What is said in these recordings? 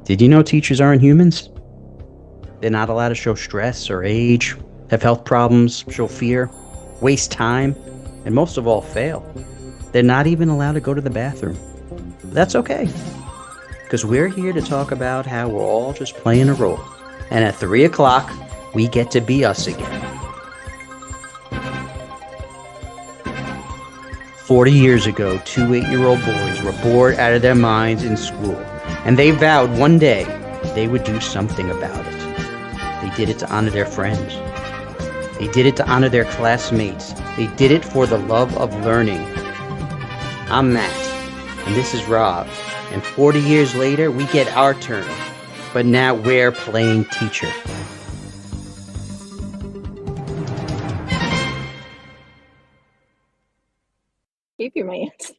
Did you know teachers aren't humans? They're not allowed to show stress or age, have health problems, show fear, waste time, and most of all, fail. They're not even allowed to go to the bathroom. That's okay, because we're here to talk about how we're all just playing a role. And at 3 o'clock, we get to be us again. 40 years ago, two 8-year-old boys were bored out of their minds in school, and they vowed one day they would do something about it. They did it to honor their friends. They did it to honor their classmates. They did it for the love of learning. I'm Matt, and this is Rob, and 40 years later, we get our turn, but now we're playing teacher. Keep your hands.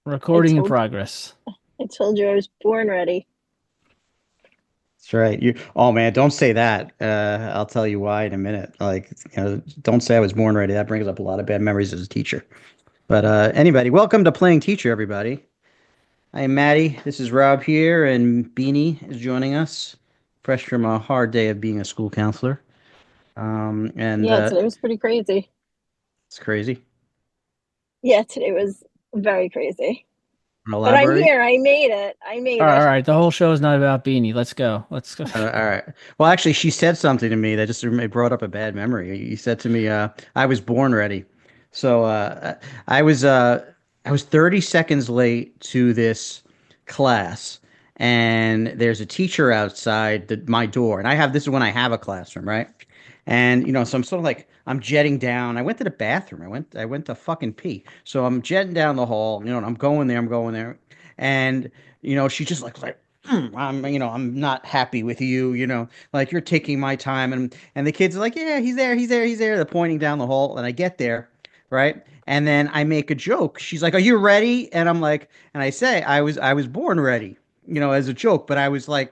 Recording in progress. I told you I was born ready. That's right. Oh man, don't say that. I'll tell you why in a minute. Don't say I was born ready. That brings up a lot of bad memories as a teacher. But anybody, welcome to Playing Teacher, everybody. I'm Maddie. This is Rob here, and Beanie is joining us, fresh from a hard day of being a school counselor. Today was pretty crazy. It's crazy. Yeah, today was very crazy. But I'm Elaborate. here. I made it. All right. The whole show is not about Beanie. Let's go. All right. Well, actually, she said something to me that just brought up a bad memory. You said to me, "I was born ready." So I was uh, I was 30 seconds late to this class, and there's a teacher outside my door, and this is when I have a classroom, right? And so I'm sort of like I'm jetting down. I went to the bathroom. I went to fucking pee. So I'm jetting down the hall. And I'm going there, and she's just like. I'm not happy with you, like you're taking my time, and the kids are like, yeah, he's there, he's there, he's there. They're pointing down the hall, and I get there, right? And then I make a joke. She's like, "Are you ready?" And I'm like, and I say, I was born ready, as a joke, but I was like,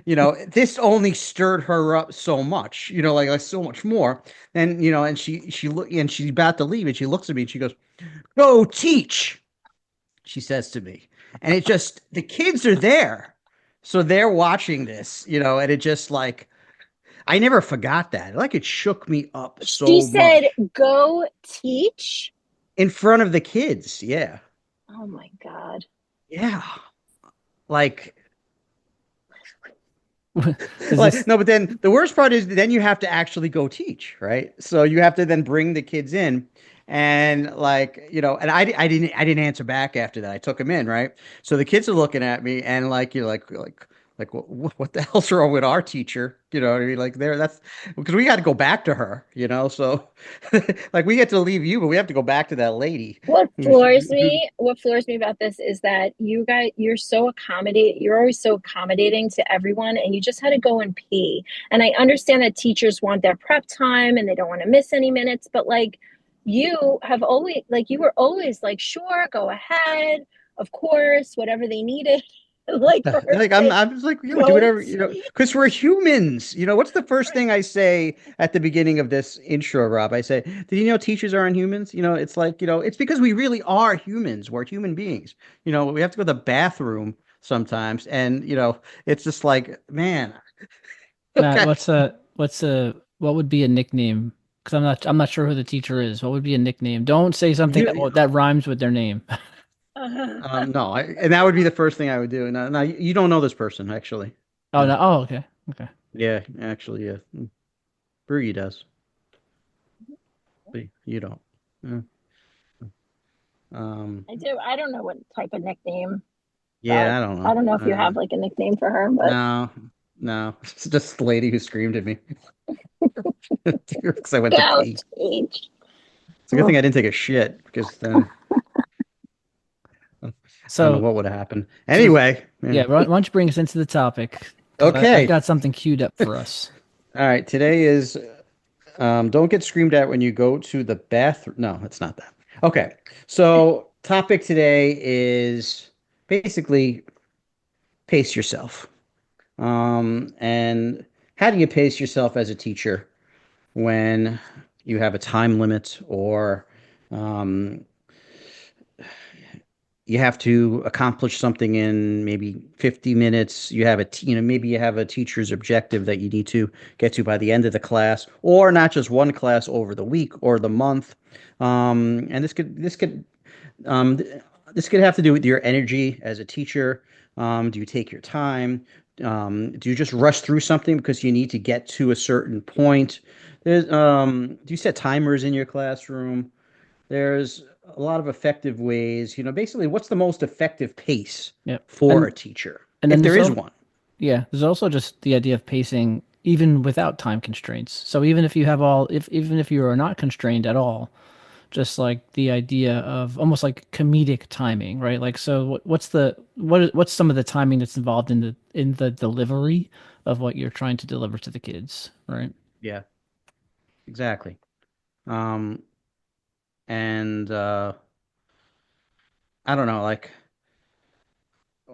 this only stirred her up so much, like so much more. And she look, and she's about to leave, and she looks at me and she goes, "Go teach," she says to me. And it just, the kids are there. So they're watching this, and it just like, I never forgot that. Like it shook me up She so said, much. "Go teach." In front of the kids. Yeah. Oh my God. Yeah. Like, This... no, but then the worst part is then you have to actually go teach, right? So you have to then bring the kids in, and and I didn't answer back after that. I took them in, right? So the kids are looking at me, and like you're like what the hell's wrong with our teacher? You know what I mean? Like that's because we got to go back to her, so like we get to leave you, but we have to go back to that lady. What floors me about this is that you're so you're always so accommodating to everyone, and you just had to go and pee. And I understand that teachers want their prep time and they don't want to miss any minutes, but like you were always like, sure, go ahead, of course, whatever they needed. Like for her Like I'm just like, do go whatever, because we're humans. What's the first thing I say at the beginning of this intro, Rob? I say, did you know teachers aren't humans? It's like, it's because we really are humans. We're human beings. We have to go to the bathroom sometimes, and it's just like, man. Matt, Okay. what would be a nickname? Because I'm not sure who the teacher is. What would be a nickname? Don't say something that rhymes with their name. No, and that would be the first thing I would do. No, you don't know this person, actually. Oh no. Oh, okay. Okay. Yeah, actually, yeah. Bree does, but you don't. Yeah. I do. I don't know what type of nickname, but Yeah, I don't I know. don't know if you have like a nickname for her, but No, no, it's just the lady who screamed at me because I went to go pee. teach. It's a good thing I didn't take a shit because then I don't know So, what would have happened. so Anyway, yeah. yeah, why don't you bring us into the topic? Because I've Okay. got something queued up for us. All right. Today is don't get screamed at when you go to the bathroom. No, it's not that. Okay. So topic today is basically pace yourself. And how do you pace yourself as a teacher when you have a time limit, or um, you have to accomplish something in maybe 50 minutes. You have maybe you have a teacher's objective that you need to get to by the end of the class, or not just one class over the week or the month. And um, this could have to do with your energy as a teacher. Do you take your time? Do you just rush through something because you need to get to a certain point? Do you set timers in your classroom? There's a lot of effective ways. Basically, what's the most effective pace Yep. for a teacher, And then if there there's is also, one? yeah, there's also just the idea of pacing even without time constraints. So even if you have all, if even if you are not constrained at all, just like the idea of almost like comedic timing, right? Like, so what's some of the timing that's involved in the delivery of what you're trying to deliver to the kids, right? Yeah, exactly. Um, and I don't know, like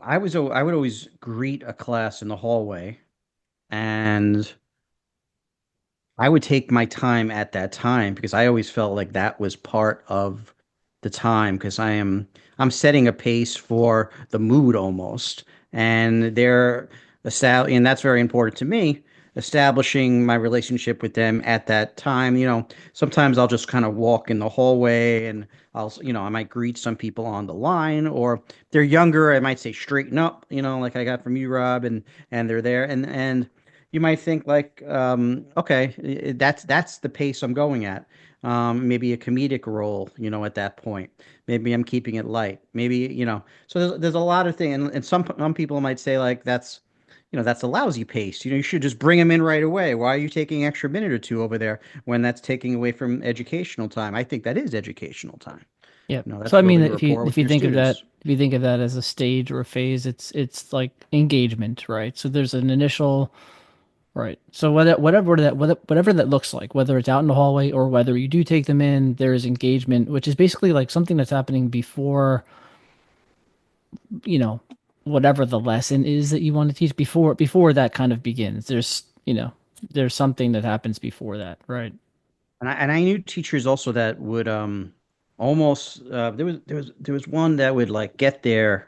I would always greet a class in the hallway, and I would take my time at that time because I always felt like that was part of the time because I'm setting a pace for the mood almost. And and that's very important to me, establishing my relationship with them at that time. Sometimes I'll just kind of walk in the hallway and I might greet some people on the line, or if they're younger, I might say straighten up, like I got from you, Rob, and they're there and you might think like, okay, that's the pace I'm going at. Maybe a comedic role, at that point. Maybe I'm keeping it light. Maybe, so there's a lot of things, and some people might say like that's a lousy pace. You should just bring them in right away. Why are you taking an extra minute or two over there when that's taking away from educational time? I think that is educational time. Yeah. That's So I mean, building rapport if with you your think of that, students. if you think of that as a stage or a phase, it's like engagement, right? So there's an initial. Right. So whatever that looks like, whether it's out in the hallway or whether you do take them in, there is engagement, which is basically like something that's happening before, you know, whatever the lesson is that you want to teach before that kind of begins. There's something that happens before that, right? And I knew teachers also that would almost there was one that would like get there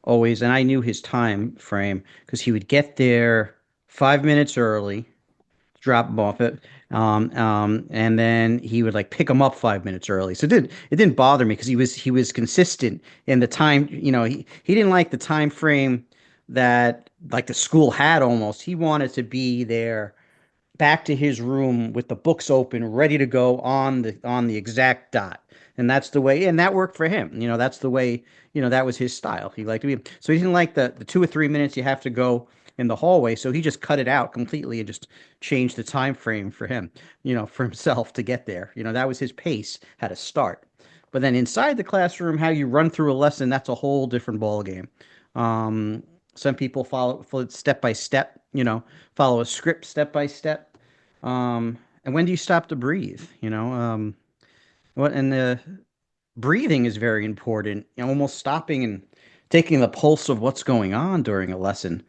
always, and I knew his time frame because he would get there 5 minutes early, drop them off and then he would like pick them up 5 minutes early. So it didn't bother me because he was consistent in the time. He didn't like the time frame that like the school had almost. He wanted to be there back to his room with the books open, ready to go on the exact dot. And that's the way, and that worked for him. That's the way, that was his style. He liked to be, so he didn't like the 2 or 3 minutes you have to go in the hallway. So he just cut it out completely and just changed the time frame for him, for himself to get there. That was his pace, how to start. But then inside the classroom, how you run through a lesson, that's a whole different ball game. Um, some people follow it step by step, follow a script step by step. And when do you stop to breathe? What and the breathing is very important. Almost stopping and taking the pulse of what's going on during a lesson.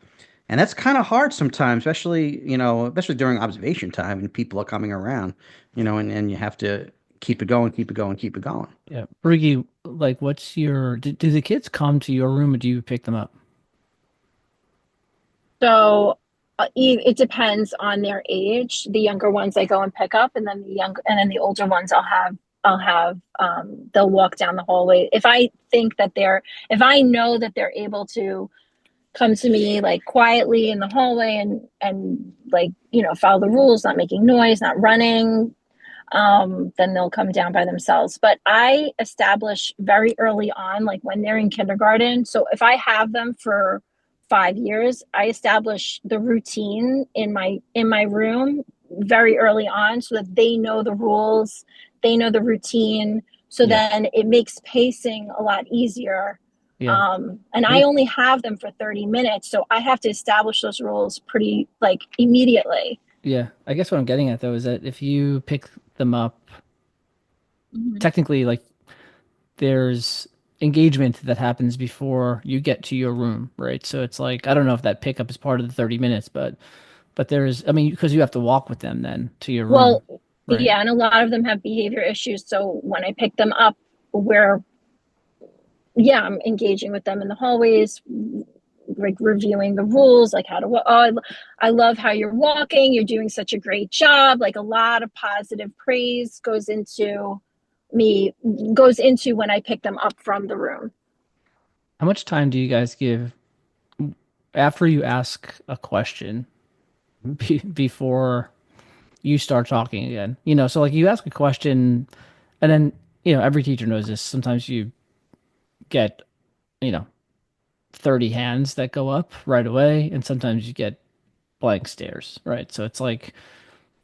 And that's kind of hard sometimes, especially during observation time and people are coming around, and you have to keep it going, keep it going, keep it going. Yeah. Briggy, like do the kids come to your room or do you pick them up? So it depends on their age. The younger ones I go and pick up, and then the older ones they'll walk down the hallway. If I know that they're able to come to me like quietly in the hallway and like follow the rules, not making noise, not running, then they'll come down by themselves. But I establish very early on, like when they're in kindergarten. So if I have them for 5 years, I establish the routine in my room very early on so that they know the rules, they know the routine. So Yeah. then it makes pacing a lot easier. Yeah. And I only have them for 30 minutes. So I have to establish those rules pretty like immediately. Yeah. I guess what I'm getting at though is that if you pick them up, Mhm. technically like there's engagement that happens before you get to your room, right? So it's like I don't know if that pickup is part of the 30 minutes, but there's I mean because you have to walk with them then to your room, Well, right? yeah, and a lot of them have behavior issues. So when I pick them up, we're yeah, I'm engaging with them in the hallways, like reviewing the rules, like how to walk. Oh, I love how you're walking. You're doing such a great job. Like a lot of positive praise me goes into when I pick them up from the room. How much time do you guys give after you ask a question Mhm. before you start talking again? So like you ask a question and then, every teacher knows this. Sometimes you get, you know, 30 hands that go up right away, and sometimes you get blank stares, right? So it's like,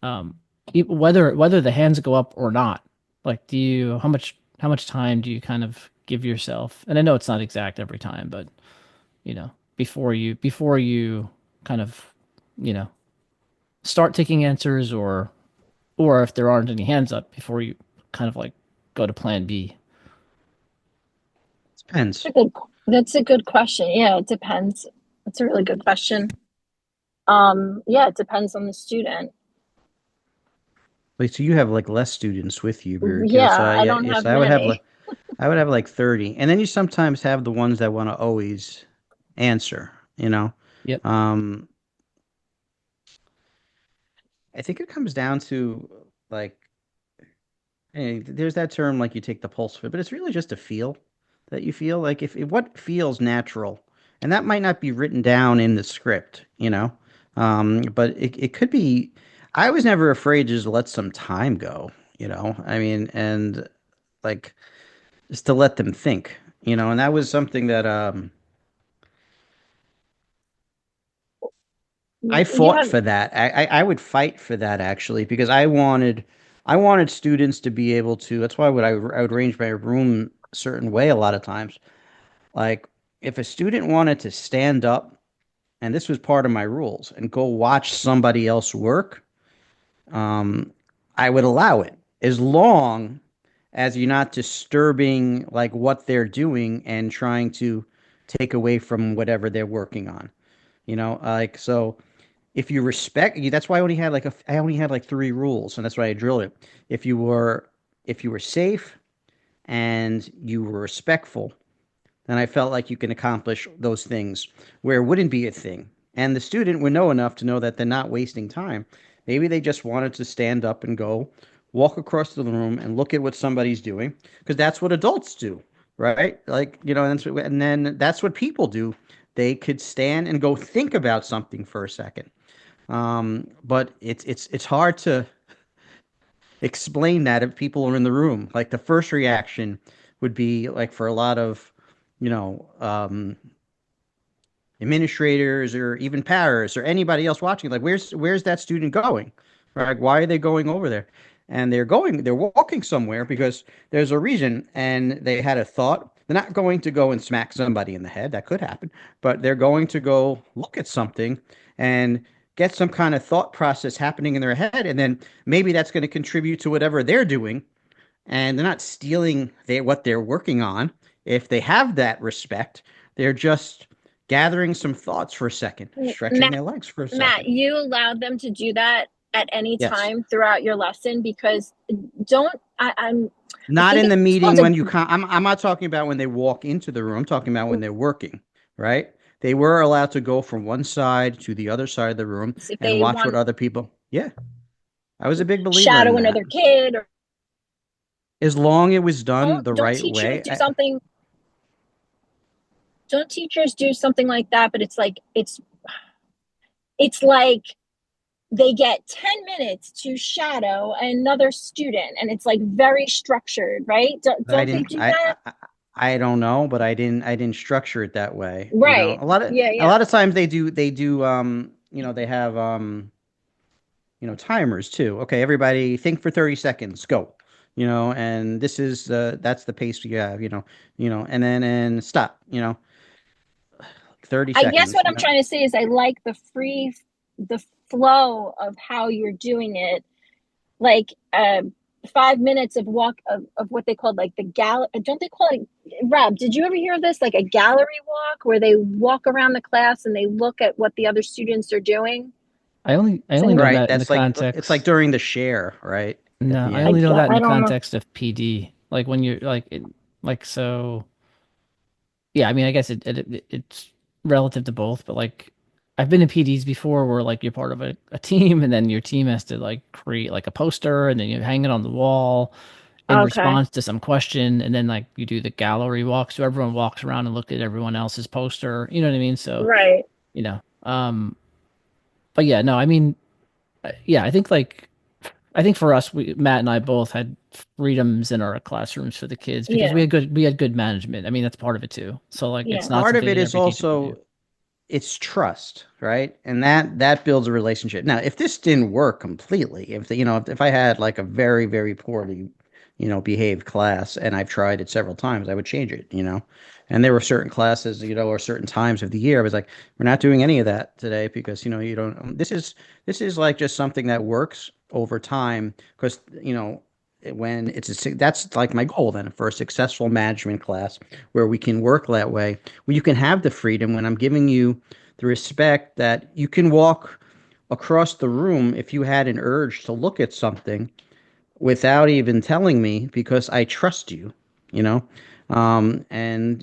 um, whether the hands go up or not, like, how much time do you kind of give yourself? And I know it's not exact every time, but before you kind of, you know, start taking answers, or if there aren't any hands up, before you kind of like go to plan B. Depends. That's a good question. Yeah, it depends. That's a really good question. Yeah, it depends on the student. Like, so you have like less students with you, Birgit. So Yeah, I yeah, don't yes, have I would have like many. I would have like 30. And then you sometimes have the ones that want to always answer, you know. Yep. Um, I think it comes down to like there's that term like you take the pulse of it, but it's really just a feel that you feel like if what feels natural, and that might not be written down in the script, you know. But it could be. I was never afraid to just let some time go, you know. I mean, and like just to let them think, you know, and that was something that I You fought have for that. I would fight for that actually because I wanted students to be able to. That's why I would arrange my room a certain way a lot of times. Like if a student wanted to stand up, and this was part of my rules, and go watch somebody else work, um, I would allow it as long as you're not disturbing like what they're doing and trying to take away from whatever they're working on. You know, like so if you respect, that's why I only had like three rules, and that's why I drilled it. If you were if you were safe and you were respectful, then I felt like you can accomplish those things where it wouldn't be a thing. And the student would know enough to know that they're not wasting time. Maybe they just wanted to stand up and go walk across the room and look at what somebody's doing because that's what adults do, right? Like, you know, and then that's what people do. They could stand and go think about something for a second. But it's hard to explain that if people are in the room. Like the first reaction would be like for a lot of, you know, administrators or even parents or anybody else watching, like where's that student going? Right? Like, why are they going over there? And they're walking somewhere because there's a reason and they had a thought. They're not going to go and smack somebody in the head. That could happen, but they're going to go look at something and get some kind of thought process happening in their head. And then maybe that's going to contribute to whatever they're doing. And they're not stealing what they're working on. If they have that respect, they're just gathering some thoughts for a second, stretching Matt, their legs for a Matt, second. you allowed them to do that at any Yes. time throughout your lesson because don't I Not think in the it's called meeting when you a come. I'm not talking about when they walk into the room. I'm talking about when they're working, right? They were allowed to go from one side to the other side of the room if and they watch what want other people. Yeah, I was a big believer shadow in that. another kid or As long it was done the don't right teachers way. do something don't teachers do something like that, but it's like they get 10 minutes to shadow another student and it's like very structured, right? I Don't they didn't. do that? I don't know, but I didn't structure it that way. You know, Right. Yeah, a yeah. lot of times they do you know, they have you know, timers too. Okay, everybody think for 30 seconds, go. You know, and this is that's the pace we have, you know, and then and stop, you know, 30 I guess seconds, what you I'm know. trying to say is I like the flow of how you're doing it. Like 5 minutes of walk of what they call like the gal don't they call it Rob, did you ever hear of this? Like a gallery walk where they walk around the class and they look at what the other students are doing? I only know Right, that in the that's like it's like context. during the share, right? At No, the I I end. only know that in I the don't know. context of PD. Like when you're like so. yeah, I mean, I guess it's relative to both, but like I've been in PDs before where like you're part of a team and then your team has to like create like a poster and then you hang it on the wall in Okay. response to some question and then like you do the gallery walk so everyone walks around and look at everyone else's poster. You know what I mean? So, Right. you know, but yeah, no, I mean, yeah, I think for us, Matt and I both had freedoms in our classrooms for the kids because Yeah. we had good management. I mean, that's part of it too. So like, it's Yeah. not Part of something it that is every teacher can do. also it's trust, right? And that builds a relationship. Now, if this didn't work completely, if the, if I had like a very, very poorly, behaved class, and I've tried it several times, I would change it. And there were certain classes, or certain times of the year, I was like, we're not doing any of that today because, you don't. This is like just something that works over time because, when that's like my goal then for a successful management class where we can work that way, where you can have the freedom when I'm giving you the respect that you can walk across the room if you had an urge to look at something without even telling me because I trust you, you know? And and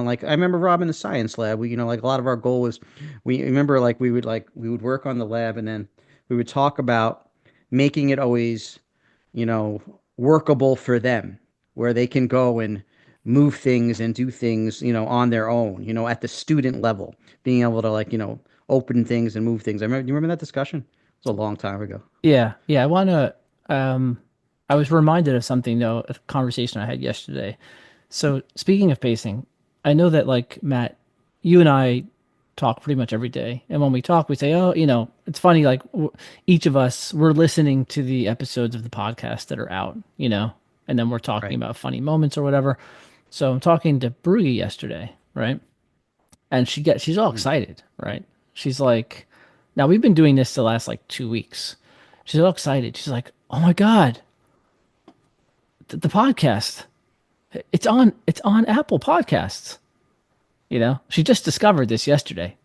like I remember Rob in the science lab, like a lot of our goal was we remember like we would work on the lab and then we would talk about making it always, workable for them, where they can go and move things and do things, on their own, at the student level, being able to like, open things and move things. You remember that discussion? It was a long time ago. Yeah, yeah. Um, I was reminded of something though, a conversation I had yesterday. So speaking of pacing, I know that like Matt, you and I talk pretty much every day, and when we talk, we say, "Oh, it's funny." Like each of us, we're listening to the episodes of the podcast that are out, and then we're talking Right. about funny moments or whatever. So I'm talking to Bree yesterday, right? And she's all Mm. excited, right? She's like, now we've been doing this the last like 2 weeks. She's all excited. She's like, oh my god, the podcast, it's on Apple Podcasts. She just discovered this yesterday.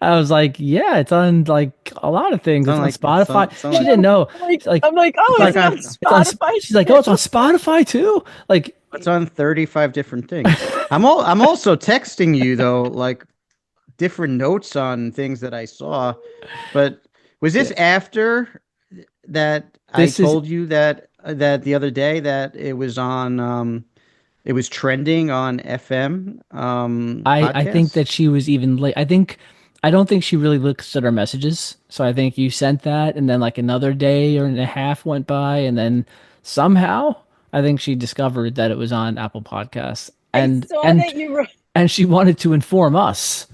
I was like, yeah, it's on like a lot of things. It's It's on on like it's Spotify. on She And didn't know. like, She's like, I'm like, it's oh, it's is like like it on on Spotify she's like, oh, it's on too? Spotify too. Like, it's on 35 different things. I'm also texting you though, like different notes on things that I saw. But was this yeah, after that I this is told you that the other day that it was trending on FM I think podcasts? that she was even late. I don't think she really looks at our messages. So I think you sent that and then like another day or and a half went by and then somehow I think she discovered that it was on Apple Podcasts I and saw and that you were and she wanted to inform us,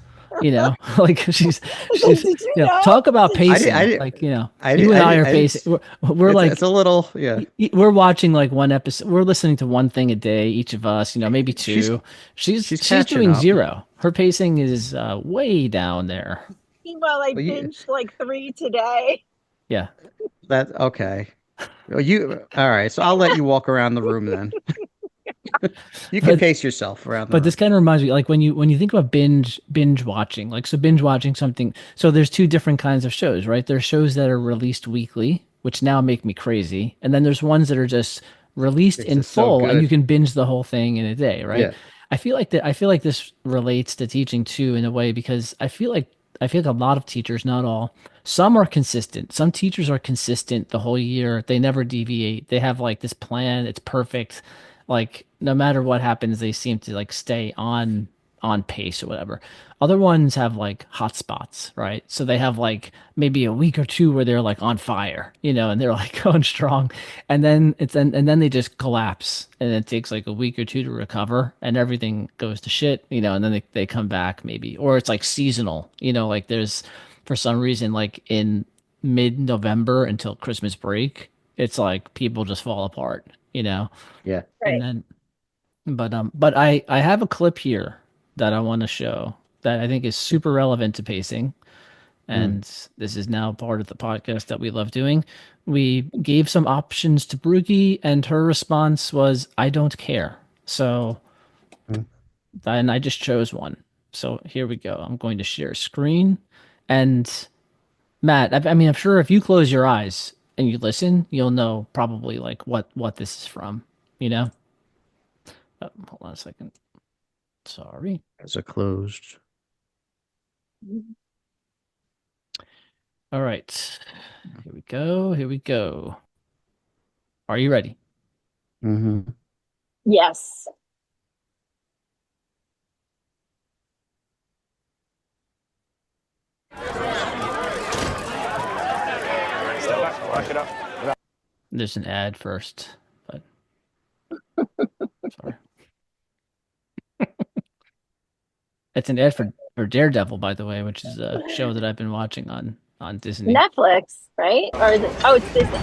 like like, she's did you know? talk about Did you? I pacing. did Like, you and I I did are I did pacing. We're it's like a little, yeah. we're watching like one episode. We're listening to one thing a day, each of us. Maybe She's two. She's she's she's catching doing up. zero. Her pacing is way down there. Meanwhile, I Well, binged like three today. Yeah, that okay. Well, all right, so I'll let you walk around the room then. You can but pace yourself around the but this room. kind of reminds me, like when you think about binge watching, like so binge watching something. So there's two different kinds of shows, right? There's shows that are released weekly, which now make me crazy, and then there's ones that are just released It's in just so full, and you good. can binge the whole thing in a day, right? Yeah. I feel like this relates to teaching too in a way because I feel like a lot of teachers, not all, some are consistent. Some teachers are consistent the whole year. They never deviate. They have like this plan. It's perfect. Like no matter what happens, they seem to like stay on pace or whatever. Other ones have like hot spots, right? So they have like maybe a week or two where they're like on fire, and they're like going strong, and then they just collapse, and it takes like a week or two to recover, and everything goes to shit, and then they come back maybe, or it's like seasonal, like there's for some reason like in mid-November until Christmas break, it's like people just fall apart. Yeah. And Right. then but I have a clip here that I want to show that I think is super relevant to pacing. Mm. And this is now part of the podcast that we love doing. We gave some options to Brookie, and her response was, I don't care. So Mm. then I just chose one. So here we go. I'm going to share screen. And Matt, I mean, I'm sure if you close your eyes and you listen, you'll know probably like what this is from, you know? Hold on a second. Sorry. As a closed. All right. Here we go. Here we go. Are you ready? Mm-hmm. Yes. There's an ad first, but sorry. It's an ad for Daredevil, by the way, which is a show that I've been watching on Disney. Netflix, right? Or is it? Oh, it's Disney.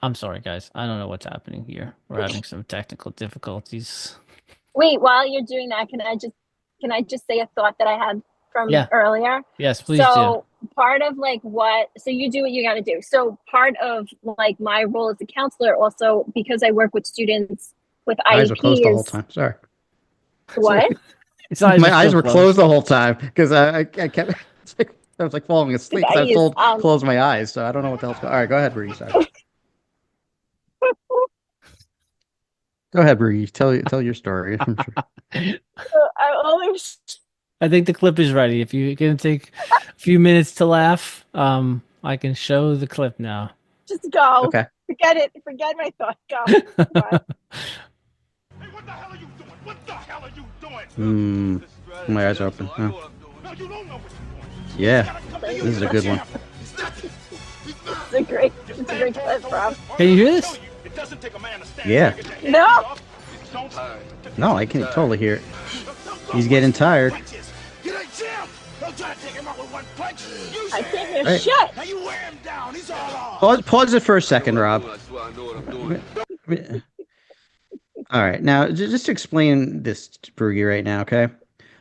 I'm sorry, guys. I don't know what's happening here. We're having some technical difficulties. Wait, while you're doing that, can I just say a thought that I had from Yeah. earlier? Yes, please do. So part of like so you do what you got to do. So part of like my role as a counselor, also because I work with students with My eyes were closed the whole IEPs. time. Sorry. What? His eyes My are eyes still were closed the whole time because I kept it's like, I was like falling asleep because I was Guys, told close my eyes, so I don't know what the hell's going. All right, go ahead, Bree. Sorry. Go ahead, Bree. Tell your story. I'm sure. I only I think the clip is ready. If you're gonna take a few minutes to laugh, I can show the clip now. just go. Okay. Forget it. Forget my thought. Go. What? Hey, what the hell are you doing? What the hell are you doing? Hmm. My eyes are open. Oh. No, you don't know what you're doing. Yeah, this is a good one. It's a great clip, Rob. Can you hear this? It doesn't take a man to stand Yeah. there and get their No. hands off. Don't No, I can totally hear it. He's getting tired. punches. Get a jam. Don't try to take him out with one punch. You I say can't hear Right. shit. now you wear him down. He's all off. Pause it for a second, Rob. All right, now just to explain this to Broogie right now, okay?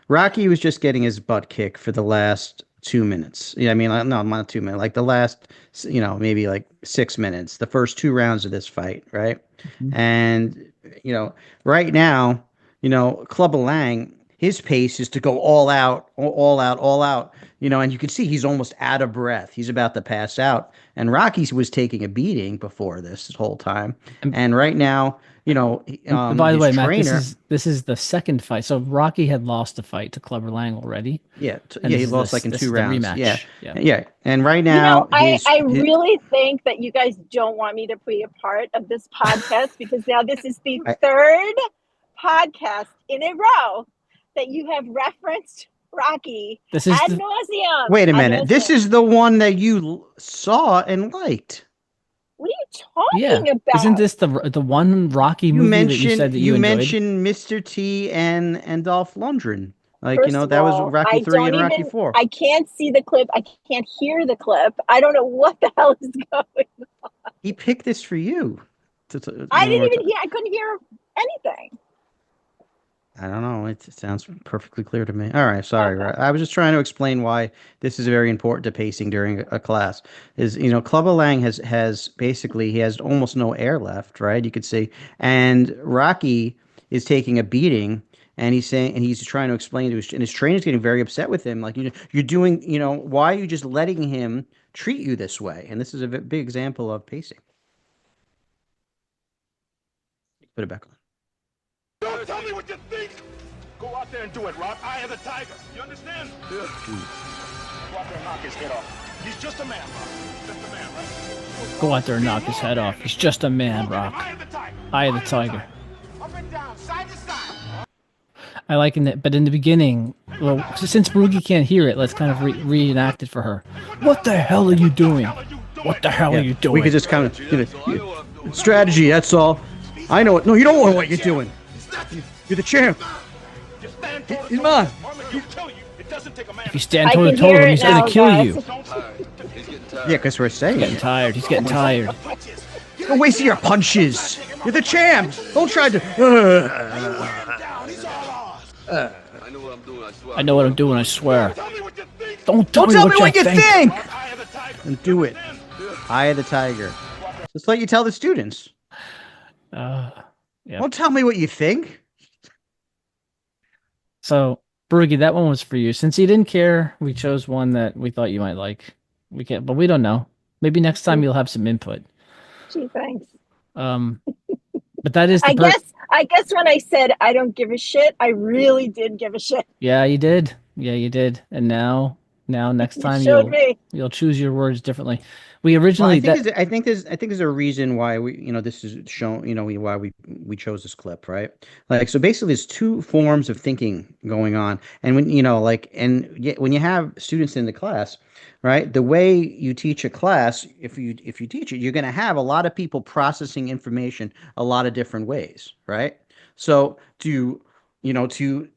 Rocky was just getting his butt kicked for the last 2 minutes. Yeah, I mean, no, not 2 minutes, like the last, maybe like 6 minutes, the first two rounds of this fight, right? Mhm. And, right now, Clubber Lang, his pace is to go all out, all out, all out, and you can see he's almost out of breath. He's about to pass out. And Rocky was taking a beating before this whole time. And, And right now, and by the his way, Matt, trainer, this is the second fight. So Rocky had lost a fight to Clubber Lang already, yeah, and yeah, this he is lost like in this two is the rounds. rematch. Yeah, Yeah. yeah. And right now, I his really think that you guys don't want me to be a part of this podcast because now this is the I- third podcast in a row that you have referenced Rocky This is ad the nauseum. wait a Ad minute. This nauseum. is the one that you saw and liked. What are you yeah. talking about? Isn't this the one Rocky movie that you said that you enjoyed? mentioned Mr. T and Dolph Lundgren. Like, First of that was all, Rocky I 3 don't and Rocky even. 4. I can't see the clip. I can't hear the clip. I don't know what the hell is going. He picked this for you. I didn't even hear. I couldn't hear anything. I don't know. It sounds perfectly clear to me. All right, sorry. Okay. I was just trying to explain why this is very important to pacing during a class. Is Clubber Lang has basically he has almost no air left, right? You could see, and Rocky is taking a beating, and he's trying to explain to his trainer's getting very upset with him, like you're doing, why are you just letting him treat you this way? And this is a big example of pacing. Put it back on. Don't tell me what you think. Go out there and do it, Rob. Eye of the tiger. You understand? Yeah. Go out there and knock his head off. He's just a man, Rob. Just a man, right? Go out there and knock his head off. He's just a man, Rock. Eye of the tiger. Eye of the tiger. Up and down, side to side. I like it, but in the beginning, well, since Broogie can't hear it, let's kind of reenact it for her. What the hell are you doing? What the hell are you doing? We could just kind of, strategy. That's all. I know it. No, you don't know what you're doing. You're the champ. He's mine. If you stand toe to toe with him, he's gonna kill you. Yeah, because we're saying He's getting tired. He's getting tired. Don't waste your punches. You're the champ. Don't try to. I know what I'm doing. I swear. Don't tell Don't me tell me what you think. Eye of the tiger. And do it. Eye of the tiger. Just like you tell the students. Yeah. Don't tell me what you think. So, Broogie, that one was for you. Since you didn't care, we chose one that we thought you might like. We can't, but we don't know. Maybe next time you'll have some input. Gee, thanks. But that is the I per. guess I guess when I said I don't give a shit, I really did give a shit. Yeah, you did. Yeah, you did. And now next You time showed me. you'll choose your words differently. We Well, originally that I think there's a reason why this is shown, why we chose this clip, right? Like, so basically there's two forms of thinking going on. And when, when you have students in the class, right? The way you teach a class, if you teach it, you're going to have a lot of people processing information a lot of different ways, right? So to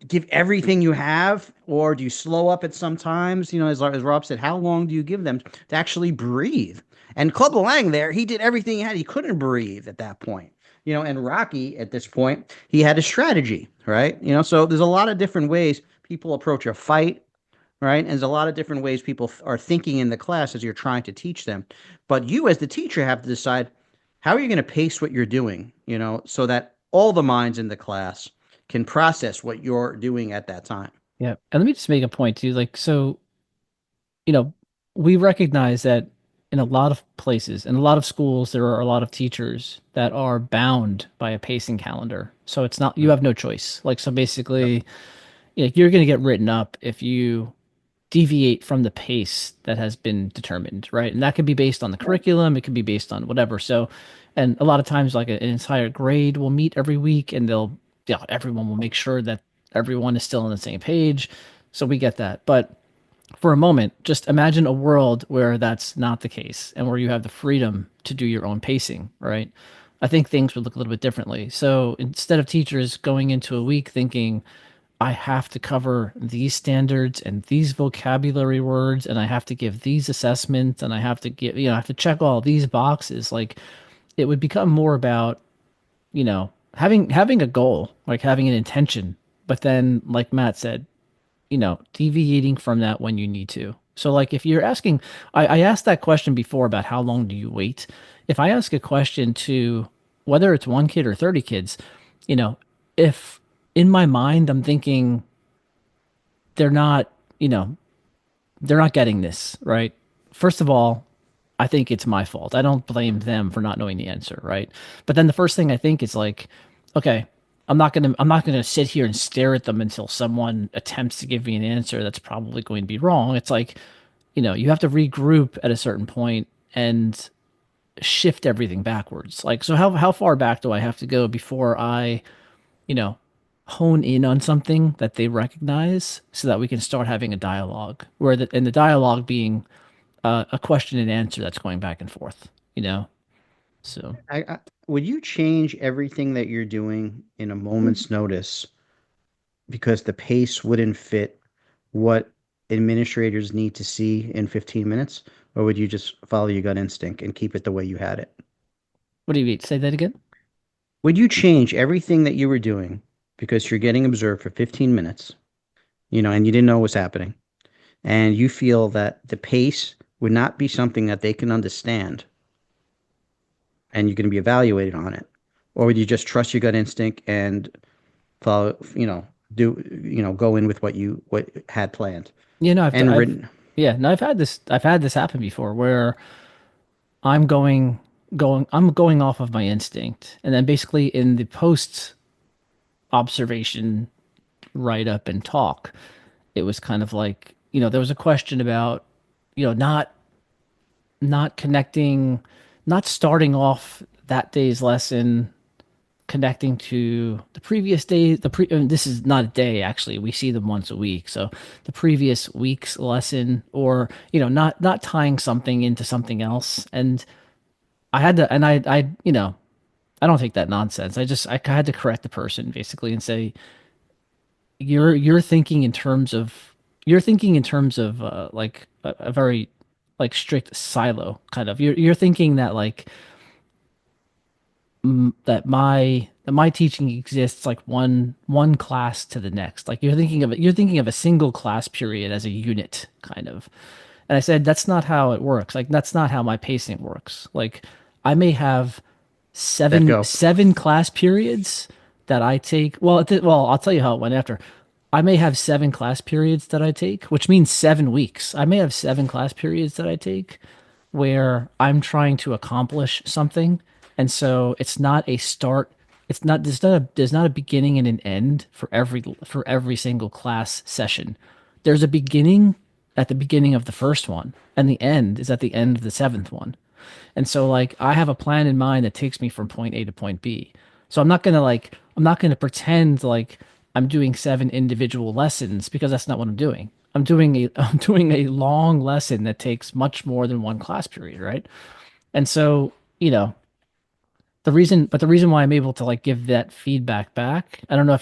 give everything you have, or do you slow up at sometimes? As Rob said, how long do you give them to actually breathe? And Club Lang there, he did everything he had. He couldn't breathe at that point. And Rocky at this point, he had a strategy, right? So there's a lot of different ways people approach a fight, right? And there's a lot of different ways people are thinking in the class as you're trying to teach them. But you, as the teacher, have to decide how are you going to pace what you're doing, so that all the minds in the class can process what you're doing at that time. yeah. And let me just make a point too. Like, so, you know, we recognize that in a lot of places, in a lot of schools, there are a lot of teachers that are bound by a pacing calendar. So it's not, you Mm. have no choice. Like, so Yep. basically, you're going to get written up if you deviate from the pace that has been determined, right? And that could be based on the curriculum, it could be based on whatever. So, and a lot of times, like an entire grade will meet every week, and everyone will make sure that everyone is still on the same page. So we get that, but for a moment, just imagine a world where that's not the case and where you have the freedom to do your own pacing, right? I think things would look a little bit differently. So instead of teachers going into a week thinking, I have to cover these standards and these vocabulary words, and I have to give these assessments, and I have to I have to check all these boxes. Like, it would become more about, having a goal, like having an intention, but then, like Matt said, deviating from that when you need to. So, like, if you're asking, I asked that question before about how long do you wait. If I ask a question to whether it's one kid or 30 kids, you know, if in my mind I'm thinking they're not, you know, they're not getting this, right? First of all, I think it's my fault. I don't blame them for not knowing the answer, right? But then the first thing I think is like, okay, I'm not gonna sit here and stare at them until someone attempts to give me an answer that's probably going to be wrong. It's like, you have to regroup at a certain point and shift everything backwards. Like, so how far back do I have to go before I, you know, hone in on something that they recognize so that we can start having a dialogue and the dialogue being a question and answer that's going back and forth, you know? So, Would you change everything that you're doing in a moment's notice because the pace wouldn't fit what administrators need to see in 15 minutes? Or would you just follow your gut instinct and keep it the way you had it? what do you mean? Say that again? Would you change everything that you were doing because you're getting observed for 15 minutes, and you didn't know what was happening, and you feel that the pace would not be something that they can understand, and you're going to be evaluated on it? Or would you just trust your gut instinct and follow, go in with what had planned You know, and written? yeah, no, I've had this happen before where I'm I'm going off of my instinct. And then basically in the post observation write up and talk, it was kind of like, there was a question about, not connecting, not starting off that day's lesson connecting to the previous day. This is not a day, actually, we see them once a week, so the previous week's lesson, or not tying something into something else. And I had to, and I don't take that nonsense. I had to correct the person basically and say, you're thinking in terms of like a very like strict silo kind of. You're thinking that like that my teaching exists like one class to the next. Like you're thinking of a single class period as a unit kind of. And I said that's not how it works. Like that's not how my pacing works. Like I may have Let seven go. seven class periods that I take. Well, I'll tell you how it went after. I may have 7 class periods that I take, which means 7 weeks. I may have 7 class periods that I take where I'm trying to accomplish something, And so it's not a start. It's not there's not a beginning and an end for every single class session. There's a beginning at the beginning of the first one, and the end is at the end of the seventh one. And so like I have a plan in mind that takes me from point A to point B. So I'm not gonna pretend like I'm doing seven individual lessons because that's not what I'm doing. I'm doing a long lesson that takes much more than one class period, right? And so, you know, the reason why I'm able to like give that feedback back, I don't know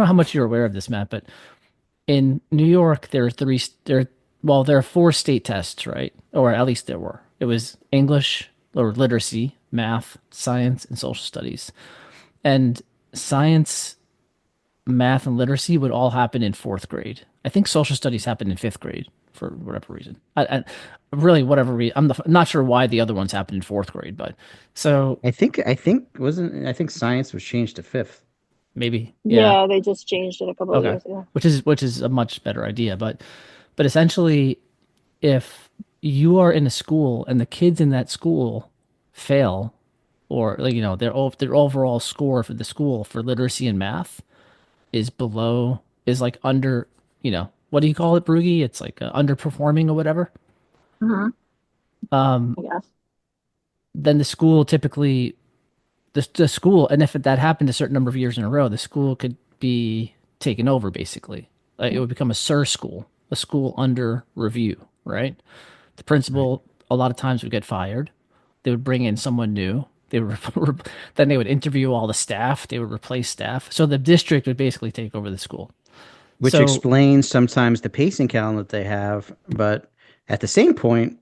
how much you're aware of this, Matt, but in New York, there are four state tests, right? Or at least there were. It was English or literacy, math, science, and social studies. And science, math, and literacy would all happen in fourth grade. I think social studies happened in fifth grade for whatever reason. Really, whatever reason. Not sure why the other ones happened in fourth grade, but so I think science was changed to fifth. maybe, yeah. Yeah, they just changed it a couple of Okay. years ago. Which is a much better idea, but essentially if you are in a school and the kids in that school fail or like their overall score for the school for literacy and math is like under, what do you call it, Broogie? It's like underperforming or whatever. Uh-huh. Um I guess. then the school typically the school, and if that happened a certain number of years in a row, the school could be taken over basically. Like it would become a SIR school, a school under review, right? The Right. principal a lot of times would get fired. They would bring in someone new. They would then they would interview all the staff. They would replace staff. So the district would basically take over the school. Which So explains sometimes the pacing calendar that they have, but at the same point,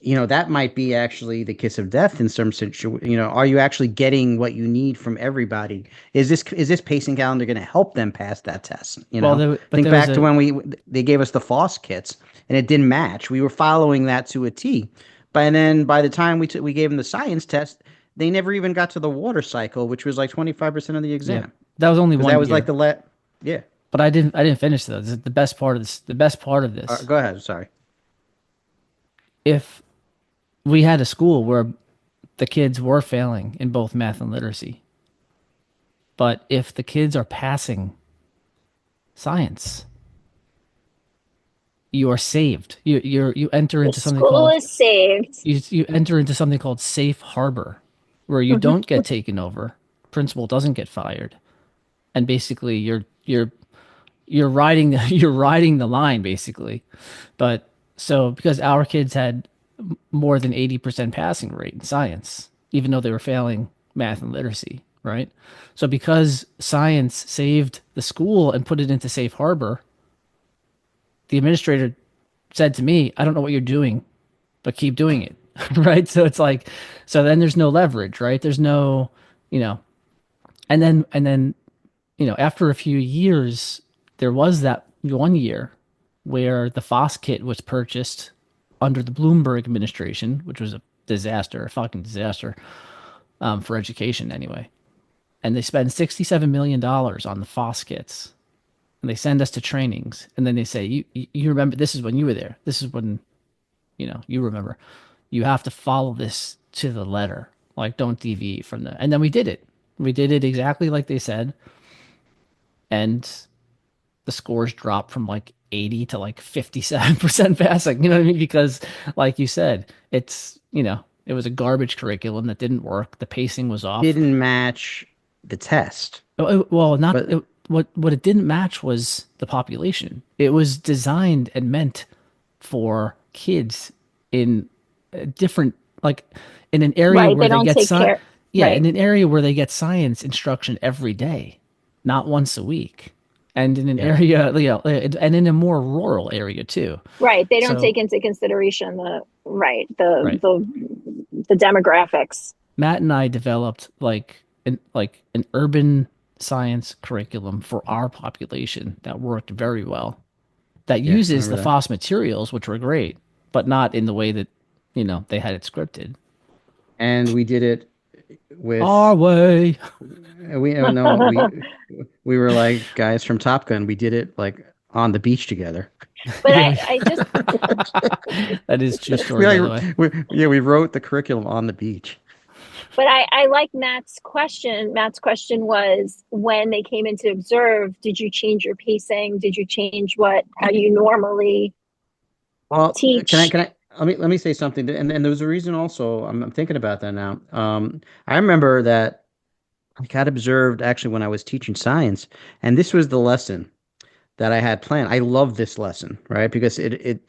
that might be actually the kiss of death in some situ. Are you actually getting what you need from everybody? Is this pacing calendar going to help them pass that test? but Think there was back to a when they gave us the FOSS kits and it didn't match. We were following that to a T, but then by the time we gave them the science test, they never even got to the water cycle, which was like 25% of the yeah, exam that was only because that one was like year. the let. Yeah. But I didn't finish though. This is the best part of this. The best part of this. Go ahead. Sorry. If we had a school where the kids were failing in both math and literacy, but if the kids are passing science, you are saved. You enter The into something school called is saved. you enter into something called safe harbor, where you don't get taken over, principal doesn't get fired, and basically you're riding you're riding the line basically. But so because our kids had more than 80% passing rate in science, even though they were failing math and literacy, right? So because science saved the school and put it into safe harbor, the administrator said to me, I don't know what you're doing, but keep doing it. Right. So it's like, so then there's no leverage, right? There's no, you know, and then, after a few years, there was that one year where the FOSS kit was purchased under the Bloomberg administration, which was a disaster, a fucking disaster, for education anyway. And they spend $67 million on the FOSS kits, and they send us to trainings, and then they say, you remember, this is when you were there. This is when, you remember. You have to follow this to the letter. Like, don't deviate from the. And then we did it. We did it exactly like they said, and the scores dropped from like 80 to like 57% passing. You know what I mean? Because, like you said, it was a garbage curriculum that didn't work. The pacing was off. Didn't match the test, Well, not but it, what it didn't match was the population. It was designed and meant for kids in a different, like in an area Right. where They they don't get take care. yeah, Right. in an area where they get science instruction every day, not once a week, and in an yeah. area, and in a more rural area too. Right. They don't So, take into consideration right, the demographics. Matt and I developed like an urban science curriculum for our population that worked very well. That Yeah, I uses remember the that. FOSS materials, which were great, but not in the way that they had it scripted. And we did it Our with way. we no we were like guys from Top Gun. We did it like on the beach together. But Yeah, I just that is true We story, by the way. like we wrote the curriculum on the beach. But I like Matt's question. Matt's question was, when they came in to observe, did you change your pacing? Did you change how you normally Well, teach? can I let me say something, and there was a reason also. I'm thinking about that now. I remember that I got observed actually when I was teaching science, and this was the lesson that I had planned. I love this lesson, right? Because it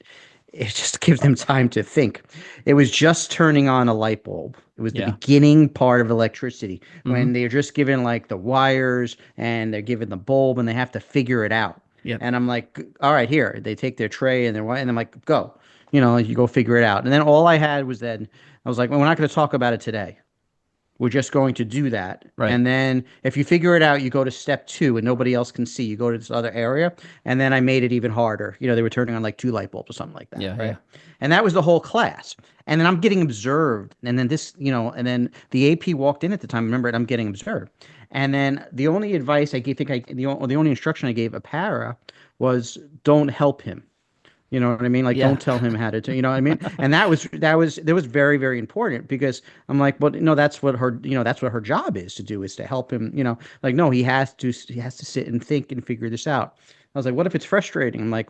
just gives them time to think. It was just turning on a light bulb. It was the Yeah. beginning part of electricity Mm-hmm. when they're just given like the wires and they're given the bulb and they have to figure it out. Yep. And I'm like, all right, here. They take their tray and and I'm like, go. You go figure it out. And then all I had was then I was like, well, we're not going to talk about it today. We're just going to do that. Right. And then if you figure it out, you go to step two and nobody else can see. You go to this other area. And then I made it even harder. They were turning on like two light bulbs or something like that. Yeah. Right. Yeah. And that was the whole class. And then I'm getting observed. And then and then the AP walked in at the time. Remember it, I'm getting observed. And then the only advice I gave, the only instruction I gave a para was don't help him. You know what I mean? Like, Yeah. don't tell him how to do, you know what I mean? And that was very, very important because I'm like, well, that's what her job is to do is to help him, like, no, he has to sit and think and figure this out. I was like, what if it's frustrating? I'm like,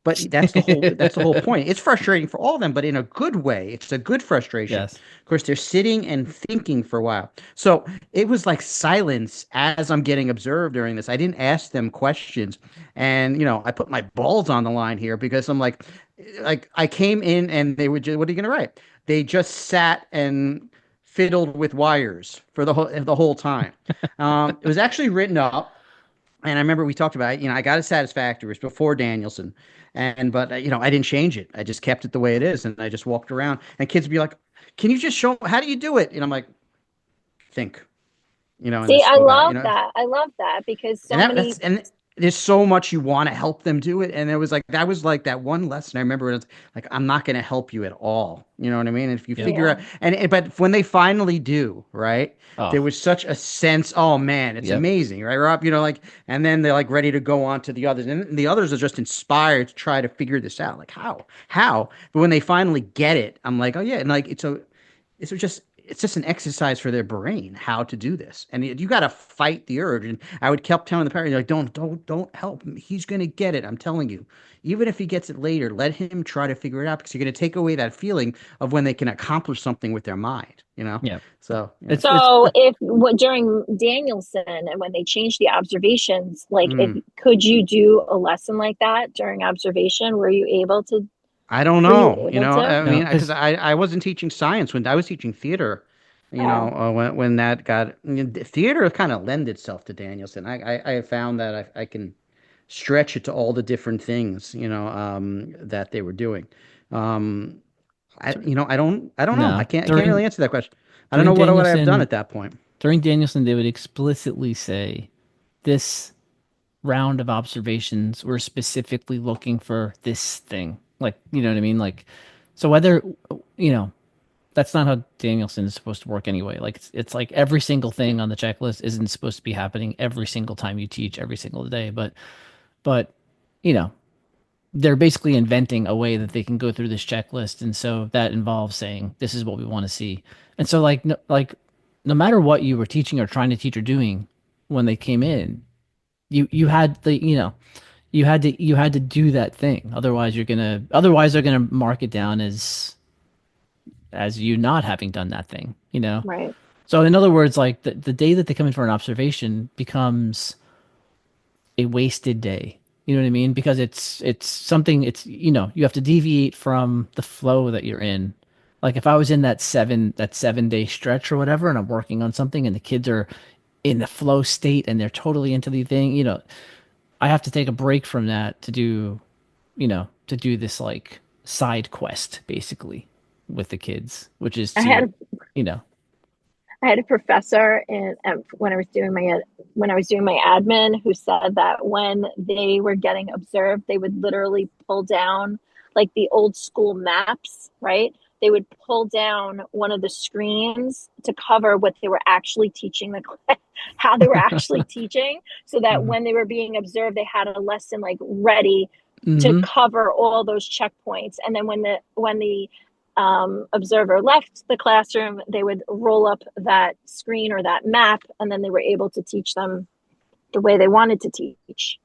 but that's the whole point. It's frustrating for all of them, but in a good way. It's a good frustration. Yes. Of course, they're sitting and thinking for a while. So it was like silence as I'm getting observed during this. I didn't ask them questions. And, I put my balls on the line here because I'm like I came in and they would just, what are you going to write? They just sat and fiddled with wires for the whole time. It was actually written up. And I remember we talked about it. I got it satisfactory. It was before Danielson. But I didn't change it. I just kept it the way it is. And I just walked around and kids would be like, can you just show, how do you do it? And I'm like, think, and See, just I go back, love that. I love that because and so many. and there's so much you want to help them do it. And it was like, that was like that one lesson. I remember it was like, I'm not going to help you at all. You know what I mean? And if you Yep. figure out, Yeah. but when they finally do, right? Oh. There was such a sense, oh man, it's Yep. amazing, right, Rob? Like, and then they're like ready to go on to the others. And the others are just inspired to try to figure this out. Like, how? But when they finally get it, I'm like, oh yeah. And like, it's just an exercise for their brain how to do this, and you got to fight the urge. And I would keep telling the parent, like, don't help him. He's gonna get it. I'm telling you. Even if he gets it later, let him try to figure it out because you're gonna take away that feeling of when they can accomplish something with their mind. Yeah. So It's So if during Danielson and when they changed the observations, like if mm, could you do a lesson like that during observation? I don't Were you know. able to? I no, mean, because because I wasn't teaching science when I was teaching theater. Oh, When that got theater kind of lend itself to Danielson. I have found that I can stretch it to all the different things, that they were doing. Um, I don't know. no I can't really answer that question. I don't know during what would I have done Danielson at that point. during Danielson they would explicitly say this round of observations we're specifically looking for this thing. Like, you know what I mean? Like, so whether you know that's not how Danielson is supposed to work anyway. Like it's like every single thing on the checklist isn't supposed to be happening every single time you teach every single day, but you know they're basically inventing a way that they can go through this checklist, and so that involves saying this is what we want to see. And so no matter what you were teaching or trying to teach or doing when they came in, you had you had to do that thing. Otherwise they're gonna mark it down as you not having done that thing, right. So in other words, like the day that they come in for an observation becomes a wasted day. You know what I mean? Because it's something, you have to deviate from the flow that you're in. Like if I was in that 7 day stretch or whatever and I'm working on something and the kids are in the flow state and they're totally into the thing, I have to take a break from that to do this like side quest basically with the kids, which is I to, had you know, I had a professor in when I was doing my admin who said that when they were getting observed, they would literally pull down like the old school maps, right? They would pull down one of the screens to cover what they were actually teaching the class, how they were actually teaching, so that Mhm. when they were being observed, they had a lesson like ready to Mhm. cover all those checkpoints. And then when the observer left the classroom, they would roll up that screen or that map, and then they were able to teach them the way they wanted to teach.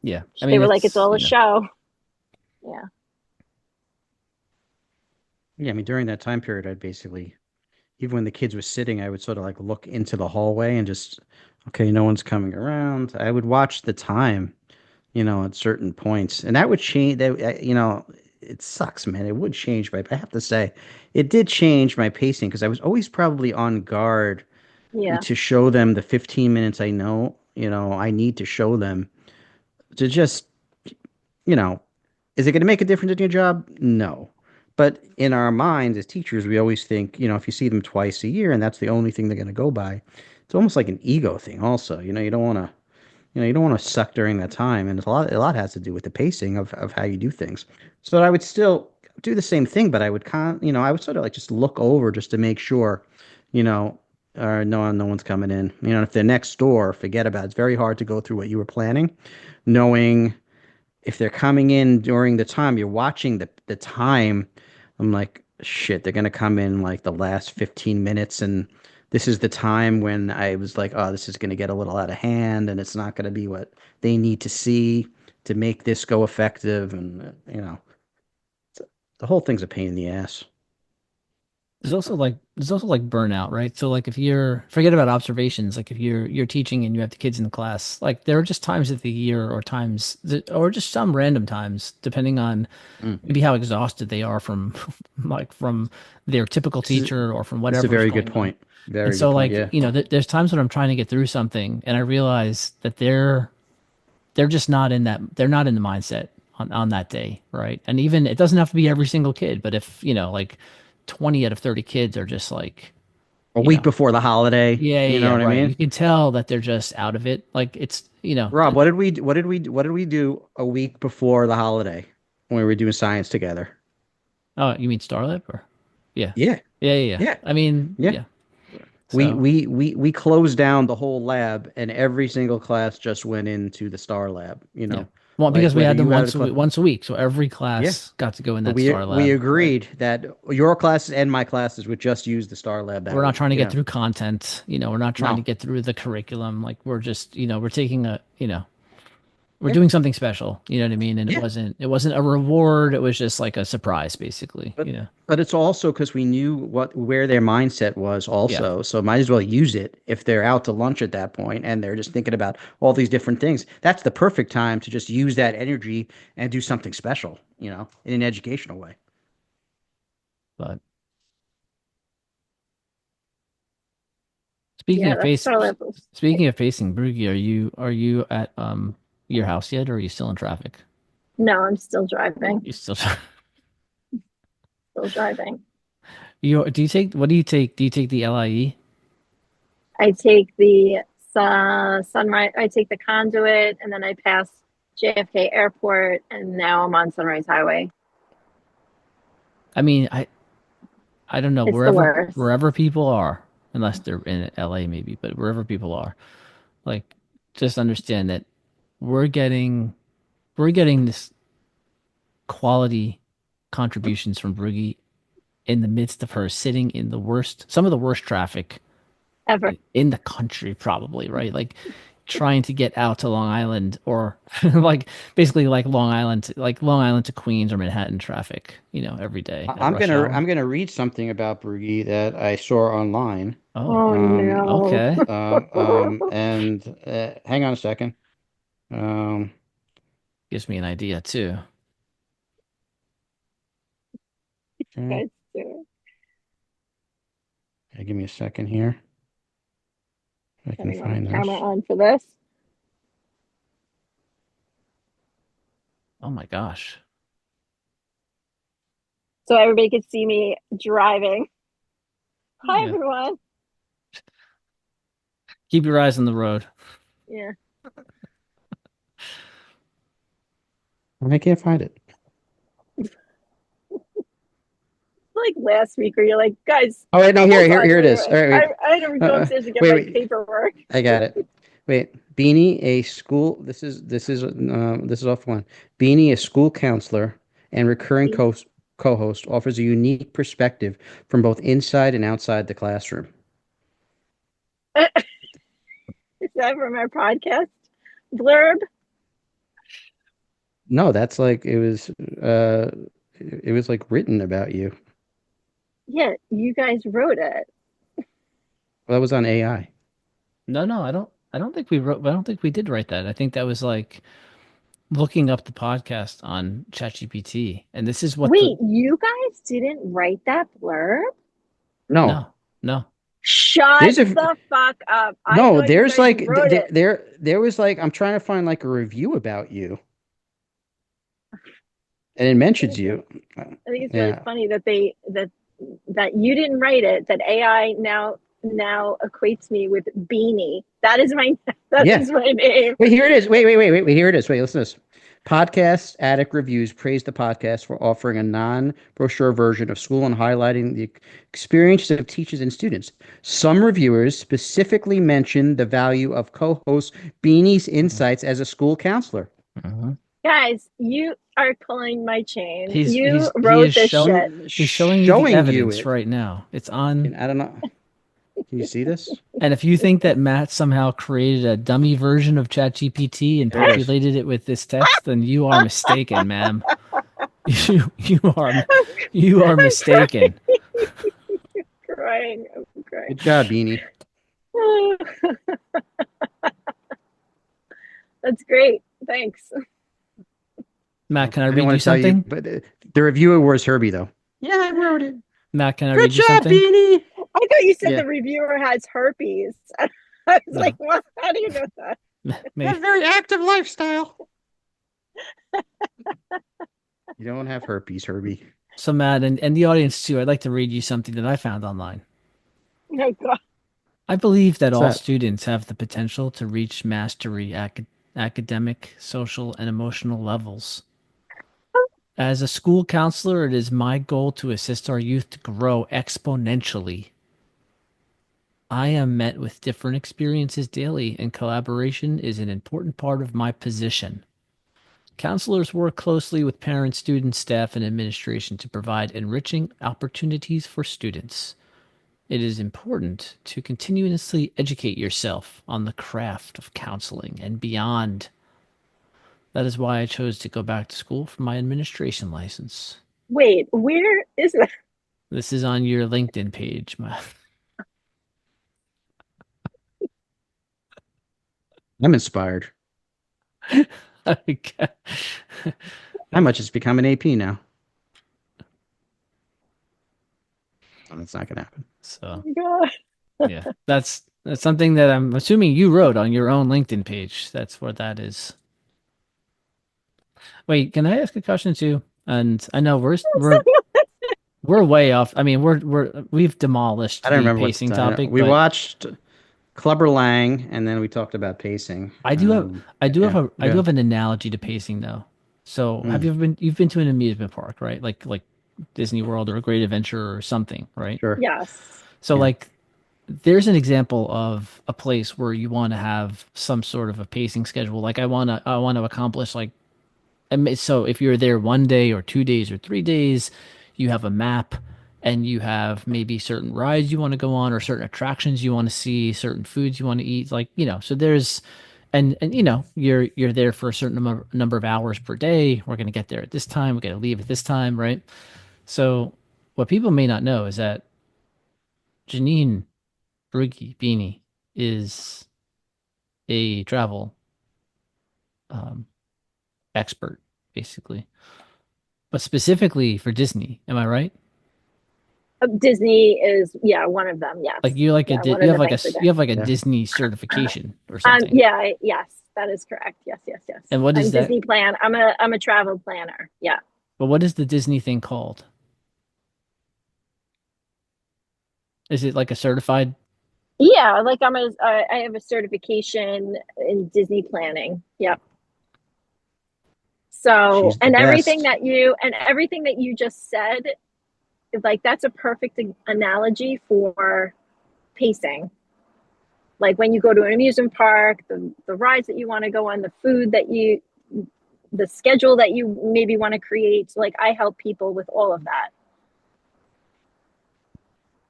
Yeah. I They mean, were like, it's it's, all a show. Yeah. Yeah, I mean, during that time period, I'd basically, even when the kids were sitting, I would sort of like look into the hallway and just, okay, no one's coming around. I would watch the time, at certain points, and that would change. It sucks, man. It would change my. I have to say, it did change my pacing because I was always probably on guard Yeah. to show them the 15 minutes I need to show them to just, you know, is it going to make a difference in your job? No. But in our minds as teachers, we always think, if you see them twice a year and that's the only thing they're going to go by, it's almost like an ego thing also. You don't want to suck during that time. And a lot has to do with the pacing of how you do things. So I would still do the same thing, but I would sort of like just look over just to make sure, you know, no one's coming in. If they're next door, forget about it. It's very hard to go through what you were planning, knowing if they're coming in during the time you're watching the time. I'm like, shit, they're gonna come in like the last 15 minutes, and this is the time when I was like, oh, this is gonna get a little out of hand, and it's not gonna be what they need to see to make this go effective, and the whole thing's a pain in the ass. there's also like burnout, right? So like if you're forget about observations, like if you're teaching and you have the kids in the class, like there are just times of the year or times that, or just some random times, depending on Mm. maybe how exhausted they are from like from their typical This is teacher or from this is a whatever is very good going on. point. And Very good so point. like, Yeah. there's times when I'm trying to get through something and I realize that they're just not in that they're not in the mindset on that day, right? And even it doesn't have to be every single kid, but if like 20 out of 30 kids are just like, A you week know before the holiday, yeah, you yeah, know yeah, what I right, mean? you can tell that they're just out of it, like it's Rob, what did we do a week before the holiday when we were doing science together? oh, you mean Starlab or yeah, Yeah. yeah, yeah, yeah. Yeah. I mean, Yeah. yeah. We So we we we closed down the whole lab, and every single class just went into the Star Lab. yeah, well, Like because we whether had them you had a once class, once a week, so every yeah. class got to go in But that we Star we Lab, right? agreed that your classes and my classes would just use the Star Lab that We're not week. trying to get Yeah. through content, we're not trying to No. get through the curriculum, like we're just we're taking we're Yeah. doing something special, you know what I mean? And it Yeah. wasn't a reward, it was just like a surprise basically, But but it's also because we knew where their mindset was yeah. also. So might as well use it if they're out to lunch at that point and they're just thinking about all these different things. That's the perfect time to just use that energy and do something special, in an educational way. But Yeah, that's Starlab. speaking of pacing, Broogie, are you at your house yet, or are you still in traffic? No, I'm still driving. You still Still driving. you do you take what do you take? Do you take the LIE? I take the Sunrise, I take the conduit, and then I pass JFK Airport, and now I'm on Sunrise Highway. I mean, I don't know, It's the wherever worst. wherever people are, unless they're in LA maybe, but wherever people are, like just understand that we're getting we're getting this quality contributions from Broogie in the midst of her sitting in some of the worst traffic Ever. in the country, probably, right? Like trying to get out to Long Island or like basically like Long Island to Queens or Manhattan traffic, every day I- at I'm rush gonna hour. I'm gonna read something about Brugi that I saw online. Oh, Oh no. okay. And hang on a second. Um, Gives me an idea too. okay, Guys, do give me a second here. If I can turning my find camera this. on for this. Oh my gosh. So everybody could see me driving. Hi Yeah. everyone. Keep your eyes on the road. Yeah. I can't find it. Like last week where you're like, guys, Oh wait, no, here, hold here, on, here it wait, is. All wait. right, I, wait, I had to go upstairs to get wait, my wait. paperwork. I got it. Wait, Beanie, a school. This is off one. Beanie, a school counselor and recurring co-host offers a unique perspective from both inside and outside the classroom. Is that from our podcast blurb? No, that's like it was like written about you. Yeah, you guys wrote it. Well, that was on AI. No, I don't think we wrote. I don't think we did write that. I think that was like looking up the podcast on ChatGPT, and this is what the Wait, you guys didn't write that blurb? No, no, no. Shut there's a the fuck up. I no. thought you There's guys like wrote it. there was like I'm trying to find like a review about you, and it mentions you. I think it's really Yeah, funny that that you didn't write it, that AI now equates me with Beanie. That is my yeah. name. Wait, here it is. Wait. Here it is. Wait, listen to this. Podcast Addict Reviews praised the podcast for offering a non-brochure version of school and highlighting the experiences of teachers and students. Some reviewers specifically mentioned the value of co-host Beanie's insights as a school counselor. Mhm. Guys, you are pulling my chain. He's You he wrote is this showing shit. he's showing you the Showing you evidence it. right now. It's on. I don't know. Can you see this? And if you think that Matt somehow created a dummy version of ChatGPT and There it is. populated it with this text, then you are mistaken, ma'am. You are I'm mistaken. crying. I'm crying. Good job, Beanie. That's great. Thanks. Matt, can I I didn't read want you to tell you, something? but the reviewer was Herbie, though. Yeah, I wrote it. Matt, can I Good read you job, something? Beanie. I thought you said Yeah. the reviewer has herpes. I was No. like, what? How do you know that? Maybe. Very active lifestyle. You don't have herpes, Herbie. So Matt and the audience too, I'd like to read you something that I found online. Oh, God. I believe that What's all that? students have the potential to reach mastery academic, social, and emotional levels. As a school counselor, it is my goal to assist our youth to grow exponentially. I am met with different experiences daily, and collaboration is an important part of my position. Counselors work closely with parents, students, staff, and administration to provide enriching opportunities for students. It is important to continuously educate yourself on the craft of counseling and beyond. That is why I chose to go back to school for my administration license. Wait, where is that? This is on your LinkedIn page. I'm inspired. How much it's become an AP now? Oh, that's not gonna happen. So Oh, God. yeah, that's something that I'm assuming you wrote on your own LinkedIn page. That's what that is. Wait, can I ask a question too? And I know we're way off. I mean, we've demolished I don't the remember what pacing topic, we but watched Clubber Lang, and then we talked about pacing. I do have I do have yeah. an analogy to pacing though. So have you ever been you've been to an amusement park, right? Like Disney World or a Great Adventure or something, right? Sure. Yes. So Yeah. like there's an example of a place where you want to have some sort of a pacing schedule. Like I want to accomplish like so if you're there 1 day or 2 days or 3 days, you have a map and you have maybe certain rides you want to go on or certain attractions you want to see, certain foods you want to eat, like, so there's and you're there for a certain number of hours per day. We're going to get there at this time, we're going to leave at this time, right? So what people may not know is that Jeannine Beanie is a travel expert, basically, but specifically for Disney. Am I right? Disney is, yeah, one of them. Yes. Like you like Yeah, one you of have the like a things we do. you have like a Yeah. Disney certification or something. Yeah, yes, that is correct. Yes. And what is I'm that? Disney plan. I'm a travel planner. Yeah. But what is the Disney thing called? Is it like a certified? Yeah, like I have a certification in Disney planning. Yep. So, She's the best. everything that you just said, like that's a perfect analogy for pacing. Like when you go to an amusement park, the rides that you want to go on, the food that the schedule that you maybe want to create. Like I help people with all of that.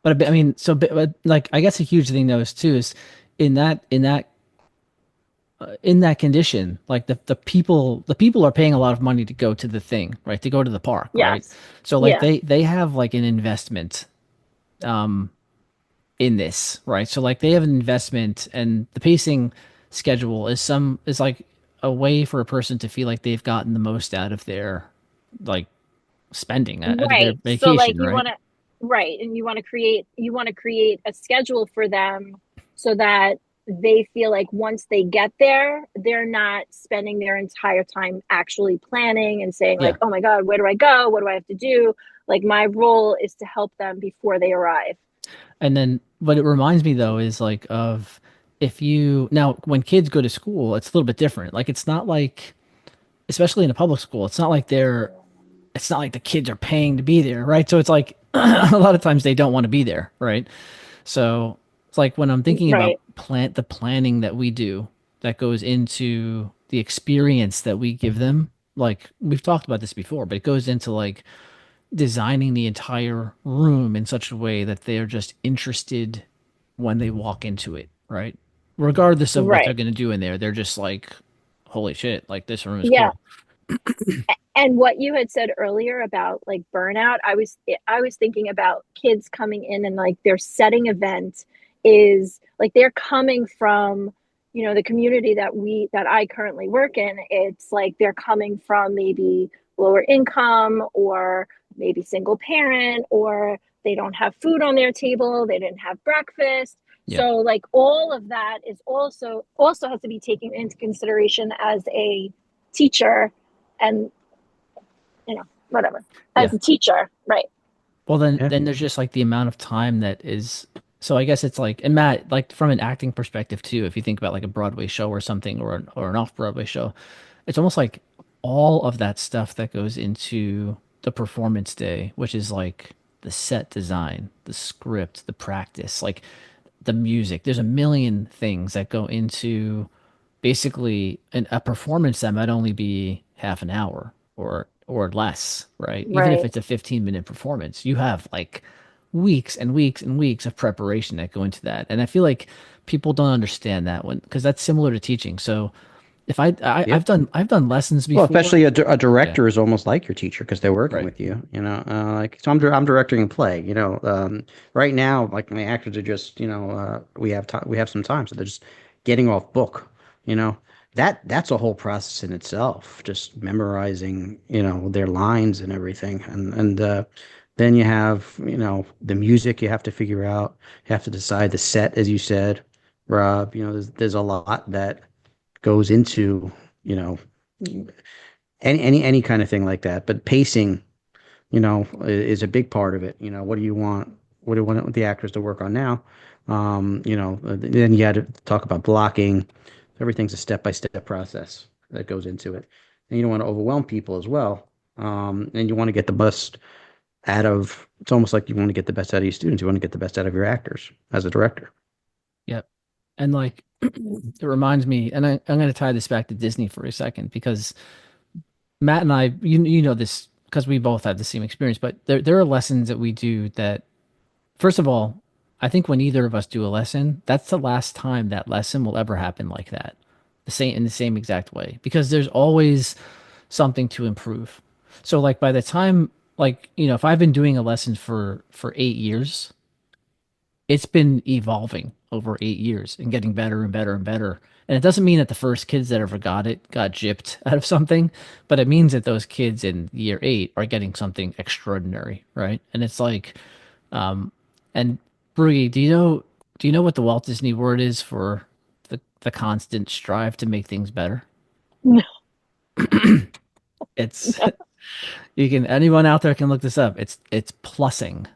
But I mean, so but, like I guess a huge thing though is too is in that condition, like the people are paying a lot of money to go to the thing, right? To go to the park, right? Yes. So like Yeah. they have like an investment um in this, right? So like they have an investment, and the pacing schedule is like a way for a person to feel like they've gotten the most out of their like spending out of their Right. So like vacation, you right? want to right, and you want to create a schedule for them so that they feel like once they get there, they're not spending their entire time actually planning and saying Yeah. like, "Oh my God, where do I go? What do I have to do?" Like my role is to help them before they arrive. And then what it reminds me though is like of if you now when kids go to school, it's a little bit different. Like it's not like especially in a public school, it's not like the kids are paying to be there, right? So it's like a lot of times they don't want to be there, right? So it's like when I'm thinking about Right. the planning that we do that goes into the experience that we give them, like we've talked about this before, but it goes into like designing the entire room in such a way that they're just interested when they walk into it, right? Regardless of what they're Right. going to do in there, they're just like, holy shit, like this room is Yeah. cool. And what you had said earlier about like burnout, I was thinking about kids coming in and like their setting event is like they're coming from, the community that I currently work in. It's like they're coming from maybe lower income or maybe single parent, or they don't have food on their table, they didn't have breakfast. Yeah. So like all of that is also has to be taken into consideration as a teacher, and whatever, as Yeah. a teacher, right? Well, then, Yeah. then there's just like the amount of time that is. So I guess it's like, and Matt, like from an acting perspective too, if you think about like a Broadway show or something, or an off Broadway show, it's almost like all of that stuff that goes into the performance day, which is like the set design, the script, the practice, like the music. There's a million things that go into basically a performance that might only be half an hour or less, right? Even if Right. it's a 15-minute performance, you have like weeks and weeks and weeks of preparation that go into that. And I feel like people don't understand that one because that's similar to teaching. So if Yeah. I've done lessons Well, before. especially a Yeah. director is almost like your teacher because they're working Right. with you, like so I'm directing a play, right now, like my actors are just, we have some time, so they're just getting off book, you know, that's a whole process in itself, just memorizing, their lines and everything. And then you have, the music you have to figure out, you have to decide the set, as you said, Rob, there's a lot that goes into, you know, any kind of thing like that. But pacing, is a big part of it. What do you want? What do you want the actors to work on now? Then you got to talk about blocking. Everything's a step-by-step process that goes into it, and you don't want to overwhelm people as well. And you want to get the best out of. It's almost like you want to get the best out of your students. You want to get the best out of your actors as a director. Yep. And like it reminds me, and I'm going to tie this back to Disney for a second because Matt and I, you know this because we both have the same experience, but there are lessons that we do that, first of all, I think when either of us do a lesson, that's the last time that lesson will ever happen like that, in the same exact way, because there's always something to improve. So like by the time like if I've been doing a lesson for 8 years, it's been evolving over 8 years and getting better and better and better. And it doesn't mean that the first kids that ever got it got gypped out of something, but it means that those kids in year 8 are getting something extraordinary, right? And it's like, and Bree, do you know what the Walt Disney word is for the constant strive to make things better? No. It's anyone out there can look this up. It's plussing,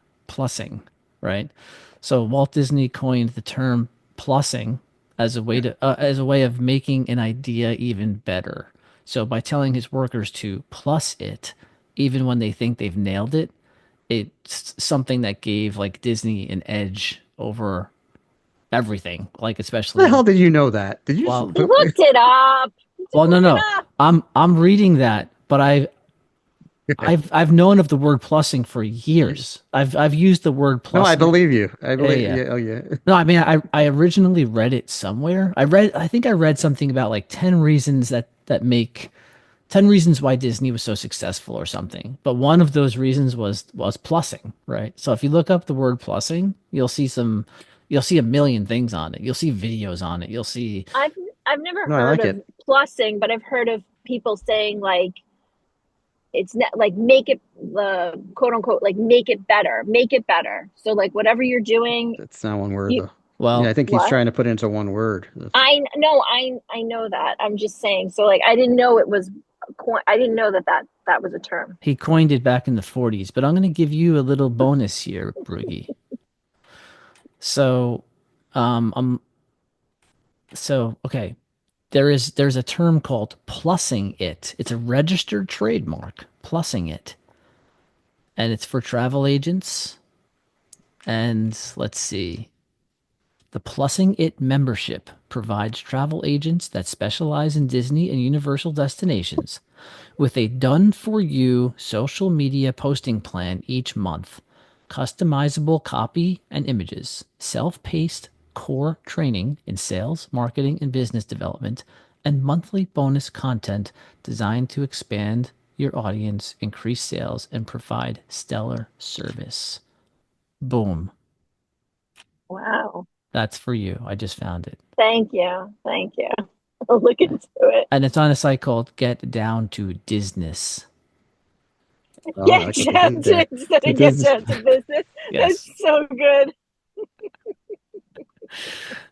right? So Walt Disney coined the term plussing as a way of making an idea even better. So by telling his workers to plus it, even when they think they've nailed it, it's something that gave like Disney an edge over everything. Like How the especially hell did you know that? Did you? well, He looked it up. He well, no, looked it no. up. I'm reading that, but I've known of the word plussing for years. I've used the word No, I plussing. believe you. I Yeah, believe. yeah. Yeah. Oh, yeah. No, I mean I originally read it somewhere. I think I read something about like 10 reasons that make 10 reasons why Disney was so successful or something. But one of those reasons was plussing, right? So if you look up the word plussing, you'll see a million things on it. You'll see videos on it. You'll see I've I've never No, I heard like of it. plussing, but I've heard of people saying like it's not like make it the quote unquote like make it better. So like whatever you're doing, That's not one word you though. Yeah, I well, think he's what? trying to put it into one word. I no, I know that. I'm just saying. So like I didn't know it was I didn't know that was a term. he coined it back in the 40s, but I'm going to give you a little bonus here, Broogie. So, um, okay. There's a term called plussing it. It's a registered trademark, plussing it. And it's for travel agents. And let's see. The Plussing It membership provides travel agents that specialize in Disney and Universal destinations with a done-for-you social media posting plan each month, customizable copy and images, self-paced core training in sales, marketing, and business development, and monthly bonus content designed to expand your audience, increase sales, and provide stellar service. Boom. Wow. That's for you. I just found it. Thank you. Thank you. I'll look into it. And it's on a site called Get Down to Disness. Oh, I Get like what they down did to there. instead To of get business. down to business. Yes. It's so good.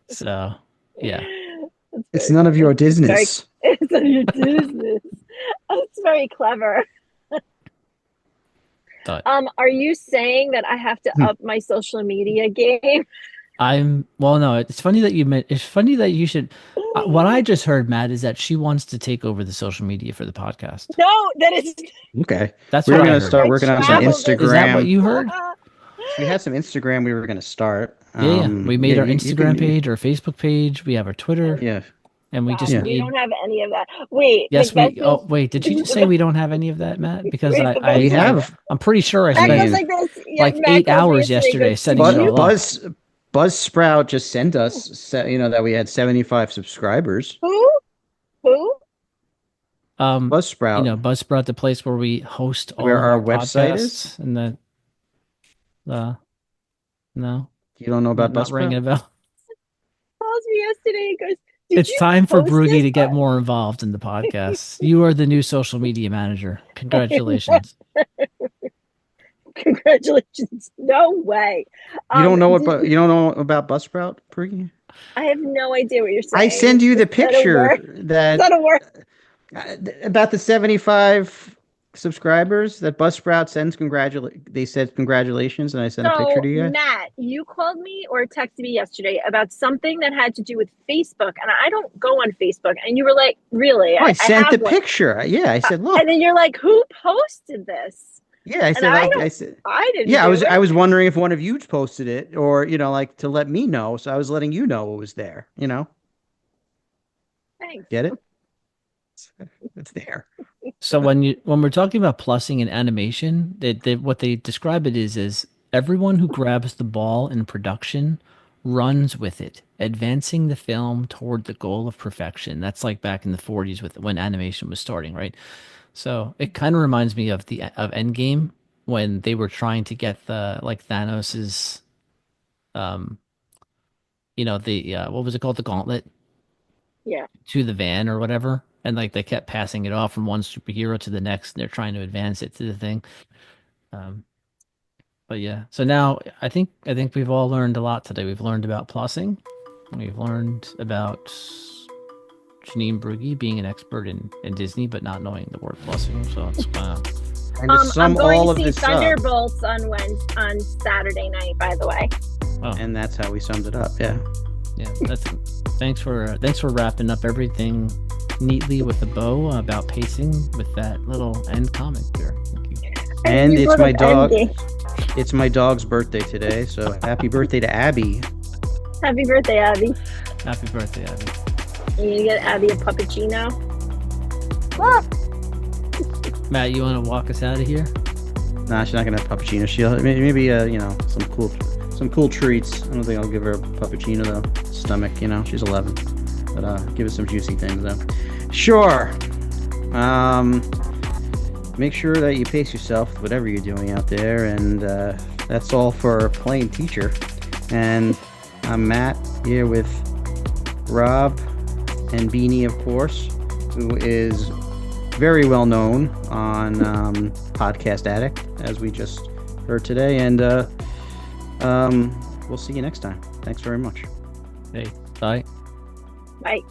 So, yeah. It's none of your business. It's none of your business. That's very clever. But Are you saying that I have to up my social media game? well, no, it's funny that it's funny that you should. What I just heard, Matt, is that she wants to take over the social media for the podcast. No, that is. Okay. That's We what were I gonna heard. start working on some traveled this- Is that what Instagram. you heard? We had some Instagram we were gonna start. Yeah. We made yeah, our Instagram page, our Facebook page. We have our Twitter, Yeah. and we Wow, just Yeah. we made. don't have any of that. Wait, Yes, like, we. Oh, wait. Did you just say we don't have any of that, Matt? Because Wait, the We best part- have I'm pretty sure I I Matt spent goes mean, like this. Yeah, like Matt 8 calls me hours yesterday, yesterday goes, setting "Did it you-" all up. Buzzsprout just sent us, that we had 75 subscribers. Who? Who? Buzzsprout, Buzzsprout, the place where we host all where of our our website podcasts, is. and the no, You don't know about not ringing Buzzsprout? a bell. Calls me yesterday. He goes, "Did It's you time for post Broogie this?" to get more involved in the podcast. You are the new social media manager. Congratulations. Congratulations! No way. You don't know Did- you don't know about Buzzsprout, Priggy? I have no idea what you're saying. I send you the Is that a picture word? Is that that a word? about the 75 subscribers that Buzzsprout sends they said congratulations, and I sent a picture So, to you guys. Matt, you called me or texted me yesterday about something that had to do with Facebook, and I don't go on Facebook. And you were like, "Really?" Oh, I sent the have one. picture. Yeah, I said, look. And then you're like, "Who posted this?" Yeah, I And said, I said, I didn't. yeah, do it. I was wondering if one of you posted it, or like to let me know. So I was letting you know it was there. Thanks. Get it? It's there. So when we're talking about plussing in animation, what they describe it is everyone who grabs the ball in production runs with it, advancing the film toward the goal of perfection. That's like back in the 40s when animation was starting, right? So it kind of reminds me of Endgame when they were trying to get the like Thanos's, what was it called, the gauntlet, Yeah. to the van or whatever, and like they kept passing it off from one superhero to the next, and they're trying to advance it to the thing. But yeah, so now I think we've all learned a lot today. We've learned about plussing. We've learned about Jeannine Brugge being an expert in Disney, but not knowing the word plussing. So it's kind of. And to sum I'm going all to of see this up, Thunderbolts on Saturday night. By the way. and that's how we summed it up. Yeah. Yeah, thanks for wrapping up everything neatly with a bow about pacing with that little end comment there. Thank you. And You it's brought my up dog. Endgame. It's my dog's birthday today, so happy birthday to Abby. Happy birthday, Abby. Happy birthday, Abby. You get Abby a puppuccino. Matt, you want to walk us out of here? Nah, she's not gonna have puppuccino. She'll maybe some cool treats. I don't think I'll give her a puppuccino though. Stomach, she's 11, but give her some juicy things though. Sure. Make sure that you pace yourself, whatever you're doing out there, and that's all for Plain Teacher. And I'm Matt here with Rob and Beanie, of course, who is very well known on Podcast Addict, as we just heard today. And we'll see you next time. Thanks very much. Hey, bye. Bye.